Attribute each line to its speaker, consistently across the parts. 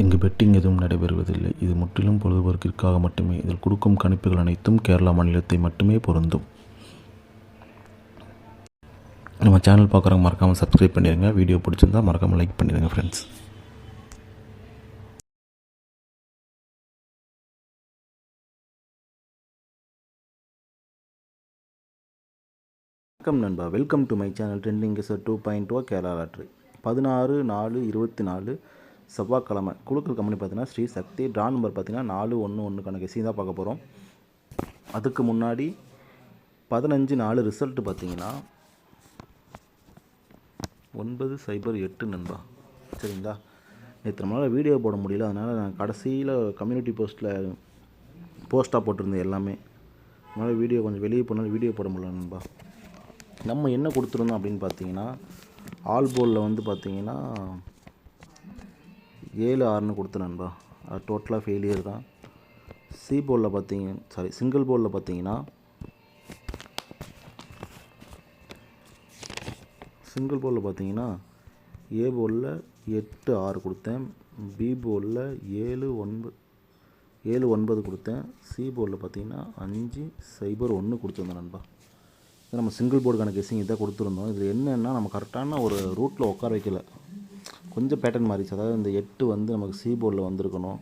Speaker 1: இங்கு பெட்டிங் எதுவும் நடைபெறுவதில்லை. இது முற்றிலும் பொழுதுபோக்கிற்காக மட்டுமே. இதில் கொடுக்கும் கணிப்புகள் அனைத்தும் கேரளா மாநிலத்தை மட்டுமே பொருந்தும். நம்ம சேனல் பார்க்குறவங்க மறக்காமல் சப்ஸ்கிரைப் பண்ணிடுங்க. வீடியோ பிடிச்சிருந்தால் மறக்காமல் லைக் பண்ணிடுங்க ஃப்ரெண்ட்ஸ். வணக்கம் நண்பா, welcome to my channel trending guesser 2.0 Kerala lottery. 16/4/24 செவ்வாய்க்கிழமை குழுக்கள் கம்பெனி பார்த்தீங்கன்னா ஸ்ரீ சக்தி. ட்ரா நம்பர் பார்த்தீங்கன்னா 411 கெஸிங் தான் பார்க்க போகிறோம். அதுக்கு முன்னாடி 15/4 ரிசல்ட்டு பார்த்தீங்கன்னா 908 நண்பா. சரிங்களா, நேற்று நம்மளால் வீடியோ போட முடியல, அதனால் நான் கடைசியில் கம்யூனிட்டி போஸ்ட்டாக போட்டிருந்தேன் எல்லாமே. அதனால் வீடியோ கொஞ்சம் வெளியே போனாலும் வீடியோ போட முடியல நண்பா. நம்ம என்ன கொடுத்துருந்தோம் அப்படின்னு பார்த்தீங்கன்னா, ஆல் போலில் வந்து பார்த்தீங்கன்னா 7/6 கொடுத்தேன் நண்பா. அது டோட்டலாக ஃபெயிலியர் தான். சி போலில் சிங்கிள் போலில் பார்த்தீங்கன்னா ஏ போலில் 8/6 கொடுத்தேன். பி போலில் 7/9 கொடுத்தேன். சி போலில் பார்த்தீங்கன்னா 5/0/1 கொடுத்துருந்தேன் நண்பா. நம்ம சிங்கிள் போர்டுக்கான கெஸிங் இதை கொடுத்துருந்தோம். இதில் என்னென்னா, நம்ம கரெக்டான ஒரு ரூட்டில் உட்கார வைக்கல, கொஞ்சம் பேட்டர்ன் மாறிச்சு. அதாவது இந்த 8 வந்து நமக்கு சி போர்டில் வந்திருக்கணும்.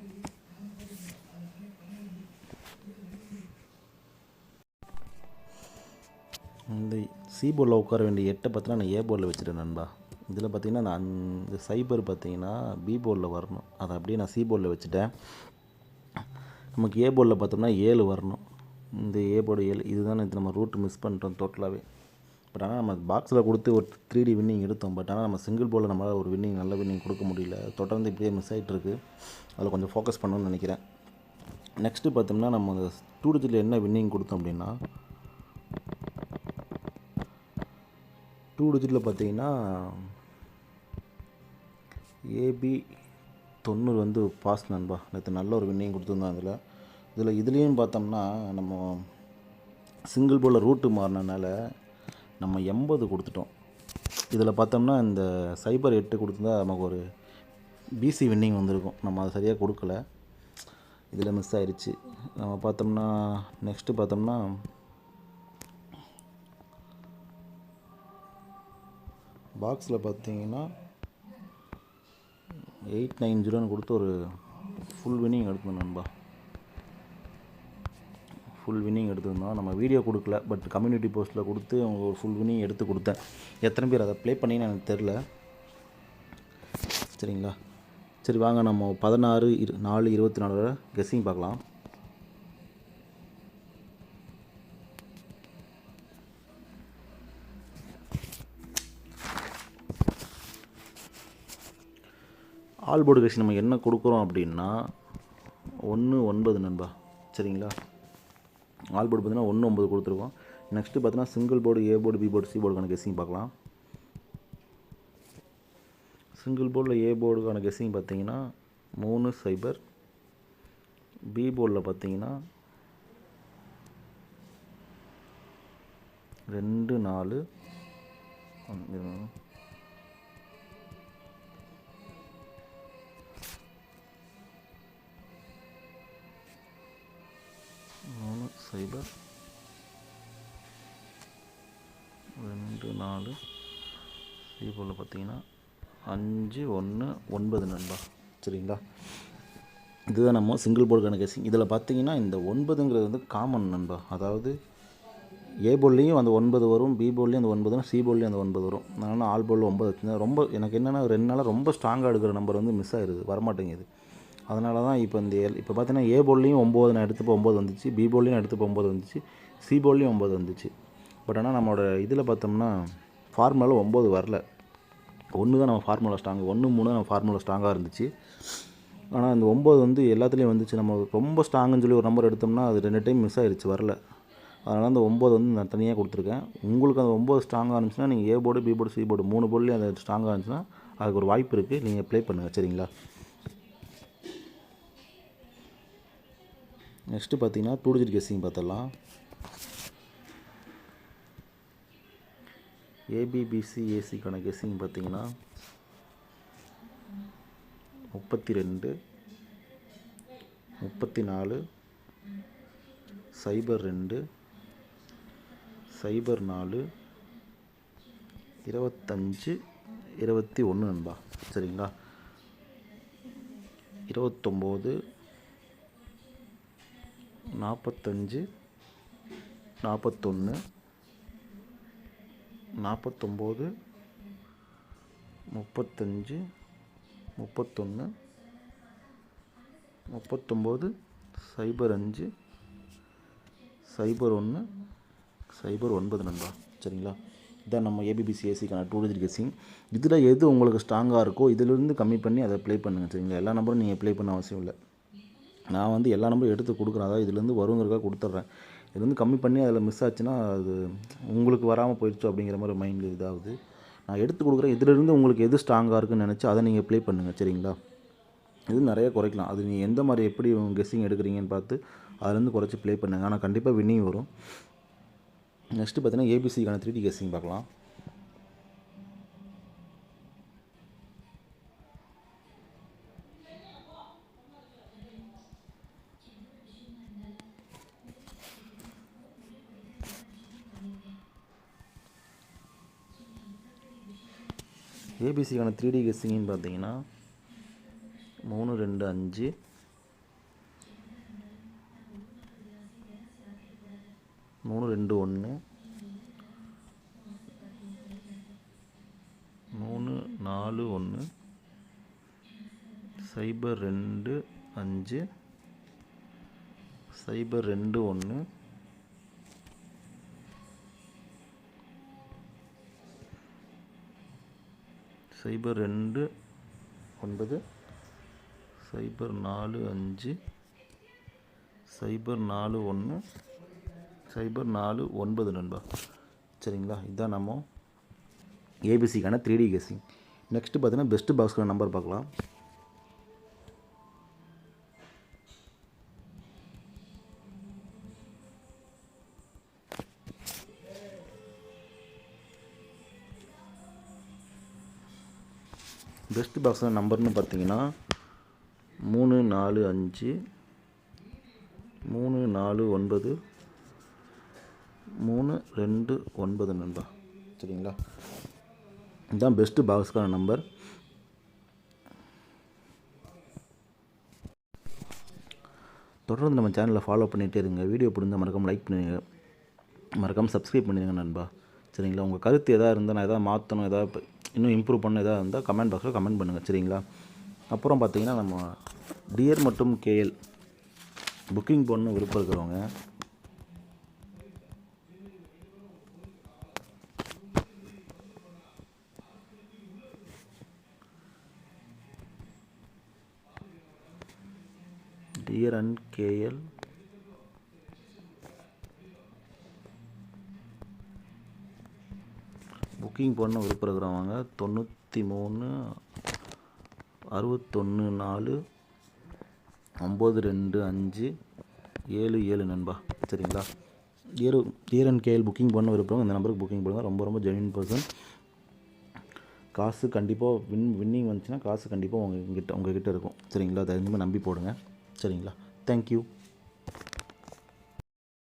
Speaker 1: இந்த சி போர்டில் உட்கார வேண்டிய 8 பார்த்தீங்கன்னா நான் ஏ போர்டில் வச்சுட்டேன் நண்பா. இதில் பார்த்தீங்கன்னா நான் இந்த சைபர் பார்த்தீங்கன்னா பி போர்டில் வரணும், அதை அப்படியே நான் சி போர்டில் வச்சுட்டேன். நமக்கு ஏ போர்டில் பார்த்தோம்னா 7 வரணும். இந்த ஏ போர்டு 7, இதுதான் இது நம்ம ரூட் மிஸ் பண்ணிட்டோம் டோட்டலாகவே. பட் ஆனால் நம்ம பாக்ஸில் கொடுத்து ஒரு 3D வின்னிங் எடுத்தோம். பட் ஆனால் நம்ம சிங்கிள் போர்டில் நம்மளால் ஒரு நல்ல வின்னிங் கொடுக்க முடியல. தொடர்ந்து இப்படியே மிஸ் ஆகிட்டுருக்கு. அதில் கொஞ்சம் ஃபோக்கஸ் பண்ணணும்னு நினைக்கிறேன். நெக்ஸ்ட்டு பார்த்தோம்னா நம்ம அந்த 2 டிஜிட்டில் என்ன வின்னிங் கொடுத்தோம் அப்படின்னா, 2 டிஜிட்டில் பார்த்தீங்கன்னா ஏபி 90 வந்து பாஸ் நண்பா. நேற்று நல்ல ஒரு வின்னிங் கொடுத்துருந்தோம். இதுலேயும் பார்த்தோம்னா நம்ம சிங்கிள் போர்டில் ரூட்டு மாறினால நம்ம 80 கொடுத்துட்டோம். இதில் பார்த்தோம்னா இந்த சைபர் 8 கொடுத்துருந்தா நமக்கு ஒரு பிசி வின்னிங் வந்திருக்கும். நம்ம அதை சரியாக கொடுக்கல, இதில் மிஸ் ஆயிடுச்சு. நம்ம பார்த்தோம்னா நெக்ஸ்ட்டு பார்த்தோம்னா பாக்ஸில் பார்த்தீங்கன்னா 890 கொடுத்து ஒரு ஃபுல் வின்னிங் எடுத்துருந்தோம் நண்பா. ஃபுல் வின்னிங் எடுத்துருந்தோம். நம்ம வீடியோ கொடுக்கல, பட் கம்யூனிட்டி போஸ்ட்டில் கொடுத்து அவங்க ஒரு ஃபுல் வின்னிங் எடுத்து கொடுத்தேன். எத்தனை பேர் அதை ப்ளே பண்ணின்னு எனக்கு தெரில. சரிங்களா, சரி வாங்க நம்ம 16/4/24 கெஸ்ஸிங் பார்க்கலாம். ஆல் போர்டு கெஸ்ஸிங் நம்ம என்ன கொடுக்குறோம் அப்படின்னா 1/9 நண்பா. சரிங்களா, ஆல் போர்டு பார்த்தீங்கன்னா 1/9 கொடுத்துருக்கோம். நெக்ஸ்ட்டு பார்த்தீங்கன்னா single board, A board, B board, C போர்டுக்கான கெஸ்ஸிங் பார்க்கலாம். சிங்கிள் போர்டில் ஏ போர்டுக்கான கெஸ்ஸிங் பார்த்தீங்கன்னா 3/0. பி போர்டில் பார்த்தீங்கன்னா 2/4. 3/0 2/4. சி போர்டில் பார்த்தீங்கன்னா 5/1/9 நண்பா. சரிங்களா, இதுதான் நம்ம சிங்கிள் போர்டுக்கான கெஸ்ஸிங். இதில் பார்த்தீங்கன்னா இந்த 9ங்கிறது வந்து காமன் நண்பா. அதாவது ஏ போர்ட்லேயும் அந்த 9 வரும், பி போர்ட்லேயும் அந்த 9 வரும், சி போர்ட்லேயும் அந்த 9 வரும். அதனால் ஆல் போர்டில் 9 வச்சுருந்தேன். ரொம்ப எனக்கு என்னென்னா 2 நாளாக ரொம்ப ஸ்ட்ராங்காக எடுக்கிற நம்பர் வந்து மிஸ் ஆகிடுது, வரமாட்டேங்குது. அதனால தான் இப்போ இப்போ பார்த்தீங்கன்னா ஏ போர்ட்லேயும் 9 நான் எடுத்தப்போ 9 வந்துச்சு, பி போர்ட்லேயும் எடுத்தப்போ 9 வந்துச்சு, சி போர்ட்லேயும் 9 வந்துச்சு. பட் ஆனால் நம்மளோட இதில் பார்த்தோம்னா ஃபார்முலாவில் 9 வரல. 1 தான் நம்ம ஃபார்முலா ஸ்ட்ராங்கு, 1-3 நம்ம ஃபார்முலா ஸ்ட்ராங்காக இருந்துச்சு. ஆனால் அந்த 9 வந்து எல்லாத்துலேயும் வந்துச்சு. நம்ம ரொம்ப ஸ்ட்ராங்குன்னு சொல்லி ஒரு நம்பர் எடுத்தோம்னா அது 2 டைம் மிஸ் ஆகிடுச்சு, வரல. அதனால் அந்த 9 வந்து நான் தனியாக கொடுத்துருக்கேன். உங்களுக்கு அந்த 9 ஸ்ட்ராங்காக இருந்துச்சுன்னா நீங்கள் A board, B board, C board 3 போர்ட்லேயும் அது ஸ்ட்ராங்காக இருந்துச்சுன்னா அதுக்கு ஒரு வாய்ப்பு இருக்குது, நீங்கள் ப்ளே பண்ணுங்கள். சரிங்களா, நெக்ஸ்ட்டு பார்த்தீங்கன்னா 2 டிஜிட் கெஸ்ஸிங் பார்த்துடலாம். ஏபிபிசி ஏசிக்கான கெஸ்ஸிங் பார்த்தீங்கன்னா 32 34 02 04 25 21 நண்பா. சரிங்களா? 29 45 41 49 35 31 39 05 01 09 நண்பா. சரிங்களா? இதான் நம்ம ஏபிபிசி ஏசிக்கான 2 டிஜிட் கெஸ்ஸிங். இதில் எது உங்களுக்கு ஸ்ட்ராங்காக இருக்கோ இதிலிருந்து கம்மி பண்ணி அதை ப்ளே பண்ணுங்கள். சரிங்களா? எல்லா நம்பரும் நீங்கள் ப்ளே பண்ண அவசியம் இல்லை. நான் வந்து எல்லா நம்பரும் எடுத்து கொடுக்குறேன். அதாவது இதுலேருந்து வருங்கிறக்காக கொடுத்துட்றேன். இதுலேருந்து கம்மி பண்ணி அதில் மிஸ் ஆச்சுன்னா அது உங்களுக்கு வராமல் போயிடுச்சு அப்படிங்கிற மாதிரி மைண்டில் இதாகுது. நான் எடுத்து கொடுக்குறேன். இதிலிருந்து உங்களுக்கு எது ஸ்ட்ராங்காக இருக்குன்னு நினச்சி அதை நீங்கள் ப்ளே பண்ணுங்கள். சரிங்களா? இது நிறைய குறைக்கலாம். அது நீங்கள் எந்த மாதிரி எப்படி கெஸ்ஸிங் எடுக்கிறீங்கன்னு பார்த்து அதுலேருந்து குறைச்சி ப்ளே பண்ணுங்கள். ஆனால் கண்டிப்பாக வின்னிங் வரும். நெக்ஸ்ட்டு பார்த்தீங்கன்னா ஏபிசிக்கான 3D கெஸ்ஸிங் பார்க்கலாம். ஏபிசிக்கான 3D கெஸ்ஸிங்னு பார்த்தீங்கன்னா 3 2 5 3 2 1 3 4 1 0 2 5 0 2 1 0 2 9 0 4 5 0 4 1 0 4 9 நண்பா. சரிங்களா? இதுதான் நம்ம ஏபிசிக்கான 3D கெஸ்ஸிங். நெக்ஸ்ட்டு பார்த்தீங்கன்னா பெஸ்ட்டு பாக்ஸ்க்கான நம்பர் பார்க்கலாம். பெஸ்ட் பாக்ஸில் நம்பர்னு பார்த்தீங்கன்னா 3 4 5 3 4 9 3 2 9 நண்பா. சரிங்களா? இதுதான் பெஸ்ட்டு பாக்ஸ்க்கான நம்பர். தொடர்ந்து நம்ம சேனலை ஃபாலோ பண்ணிகிட்டே இருங்க. வீடியோ பிடிந்தால் மறக்காமல் லைக் பண்ணுங்க, மறக்காமல் சப்ஸ்கிரைப் பண்ணிடுங்க நண்பா. சரிங்களா? உங்கள் கருத்து எதாவது இருந்தால் நான் எதாவது மாற்றணும், எதாவது இன்னும் இம்ப்ரூவ் பண்ண எதாவது இருந்தால் கமெண்ட் பாக்ஸில் கமெண்ட் பண்ணுங்கள். சரிங்களா? அப்புறம் பார்த்தீங்கன்னா நம்ம டியர் மற்றும் கேஎல் புக்கிங் பண்ண விருப்பம் இருக்கிறவங்க டியர் அண்ட் கேஎல் புக்கிங் பண்ண விருப்பம் இருக்கிறவங்க 93 61 4 925 77 நண்பா. சரிங்களா? டியர் அண்ட் கேஎல் புக்கிங் பண்ண விருப்பம் இந்த நம்பருக்கு புக்கிங் பண்ணுங்கள். ரொம்ப ரொம்ப ஜென்யூன் பர்சன். காசு கண்டிப்பாக வின்னிங் வந்துச்சுன்னா காசு கண்டிப்பாக உங்ககிட்ட இருக்கும். சரிங்களா? அதை எதுவுமே நம்பி போடுங்க. சரிங்களா? தேங்க்யூ.